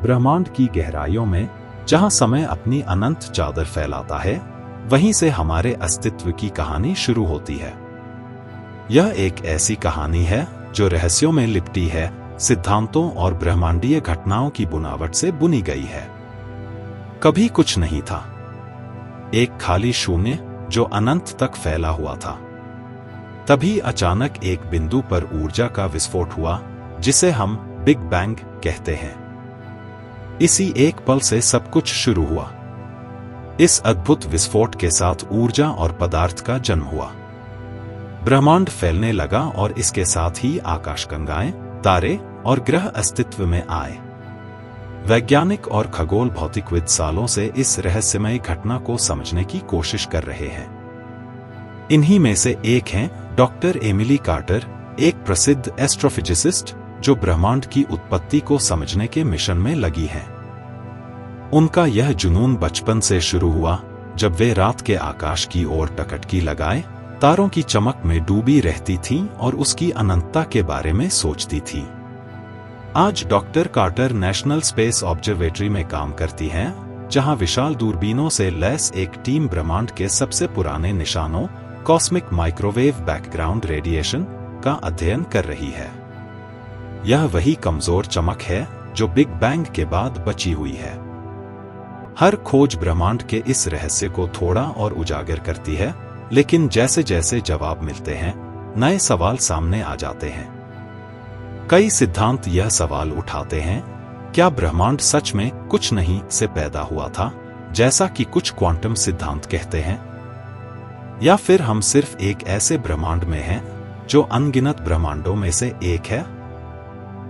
ब्रह्मांड की गहराइयों में, जहां समय अपनी अनंत चादर फैलाता है, वहीं से हमारे अस्तित्व की कहानी शुरू होती है। यह एक ऐसी कहानी है जो रहस्यों में लिपटी है, सिद्धांतों और ब्रह्मांडीय घटनाओं की बुनावट से बुनी गई है। कभी कुछ नहीं था, एक खाली शून्य जो अनंत तक फैला हुआ था। तभी अचानक एक बिंदु पर ऊर्जा का विस्फोट हुआ, जिसे हम बिग बैंग कहते हैं। इसी एक पल से सब कुछ शुरू हुआ। इस अद्भुत विस्फोट के साथ ऊर्जा और पदार्थ का जन्म हुआ। ब्रह्मांड फैलने लगा और इसके साथ ही आकाशगंगाएं, तारे और ग्रह अस्तित्व में आए। वैज्ञानिक और खगोल भौतिकविद सालों से इस रहस्यमय घटना को समझने की कोशिश कर रहे हैं। इन्हीं में से एक हैं डॉक्टर एमिली कार्टर, एक प्रसिद्ध एस्ट्रोफिजिसिस्ट जो ब्रह्मांड की उत्पत्ति को समझने के मिशन में लगी हैं। उनका यह जुनून बचपन से शुरू हुआ, जब वे रात के आकाश की ओर टकटकी लगाए तारों की चमक में डूबी रहती थीं और उसकी अनंतता के बारे में सोचती थीं। आज doctor Carter National Space Observatory में काम करती हैं, जहां विशाल दूरबीनों से लैस एक टीम ब्रह्मांड के सबसे पुराने निशानों, कॉस्मिक माइक्रोवेव बैकग्राउंड रेडिएशन, का अध्ययन कर रही है। यह वही कमजोर चमक है जो बिग बैंग के बाद बची हुई है। हर खोज ब्रह्मांड के इस रहस्य को थोड़ा और उजागर करती है, लेकिन जैसे जैसे जवाब मिलते हैं, नए सवाल सामने आ जाते हैं। कई सिद्धांत यह सवाल उठाते हैं, क्या ब्रह्मांड सच में कुछ नहीं से पैदा हुआ था, जैसा कि कुछ क्वांटम सिद्धांत कहते हैं? या फिर हम सिर्फ एक ऐसे ब्रह्मांड में हैं जो अनगिनत ब्रह्मांडों में से एक है?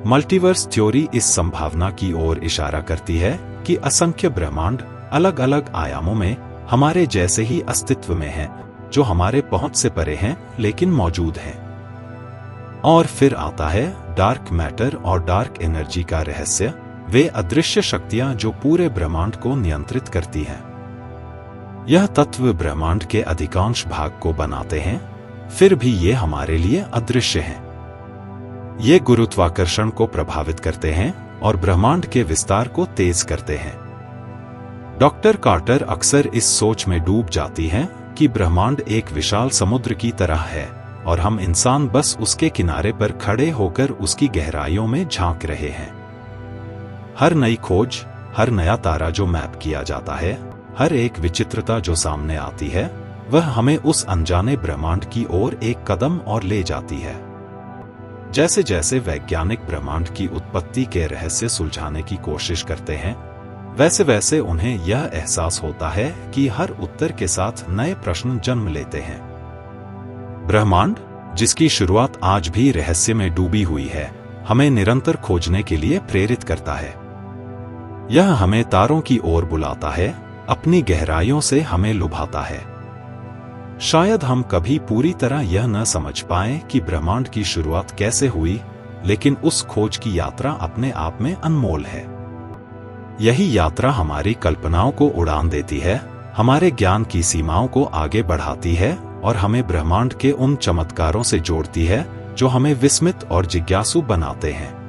मल्टीवर्स थ्योरी इस संभावना की ओर इशारा करती है कि असंख्य ब्रह्मांड अलग अलग आयामों में हमारे जैसे ही अस्तित्व में हैं, जो हमारे पहुंच से परे हैं लेकिन मौजूद हैं। और फिर आता है डार्क मैटर और डार्क एनर्जी का रहस्य, वे अदृश्य शक्तियां जो पूरे ब्रह्मांड को नियंत्रित करती हैं। यह तत्व ब्रह्मांड के अधिकांश भाग को बनाते हैं, फिर भी ये हमारे लिए अदृश्य हैं। ये गुरुत्वाकर्षण को प्रभावित करते हैं और ब्रह्मांड के विस्तार को तेज करते हैं। डॉक्टर कार्टर अक्सर इस सोच में डूब जाती हैं कि ब्रह्मांड एक विशाल समुद्र की तरह है और हम इंसान बस उसके किनारे पर खड़े होकर उसकी गहराइयों में झांक रहे हैं। हर नई खोज, हर नया तारा जो मैप किया जाता है, हर एक विचित्रता जो सामने आती है, वह हमें उस अनजाने ब्रह्मांड की ओर एक कदम और ले जाती है। जैसे जैसे वैज्ञानिक ब्रह्मांड की उत्पत्ति के रहस्य सुलझाने की कोशिश करते हैं, वैसे वैसे उन्हें यह एहसास होता है कि हर उत्तर के साथ नए प्रश्न जन्म लेते हैं। ब्रह्मांड, जिसकी शुरुआत आज भी रहस्य में डूबी हुई है, हमें निरंतर खोजने के लिए प्रेरित करता है। यह हमें तारों की ओर बुलाता है, अपनी गहराइयों से हमें लुभाता है। शायद हम कभी पूरी तरह यह न समझ पाएं कि ब्रह्मांड की शुरुआत कैसे हुई, लेकिन उस खोज की यात्रा अपने आप में अनमोल है। यही यात्रा हमारी कल्पनाओं को उड़ान देती है, हमारे ज्ञान की सीमाओं को आगे बढ़ाती है और हमें ब्रह्मांड के उन चमत्कारों से जोड़ती है जो हमें विस्मित और जिज्ञासु बनाते हैं।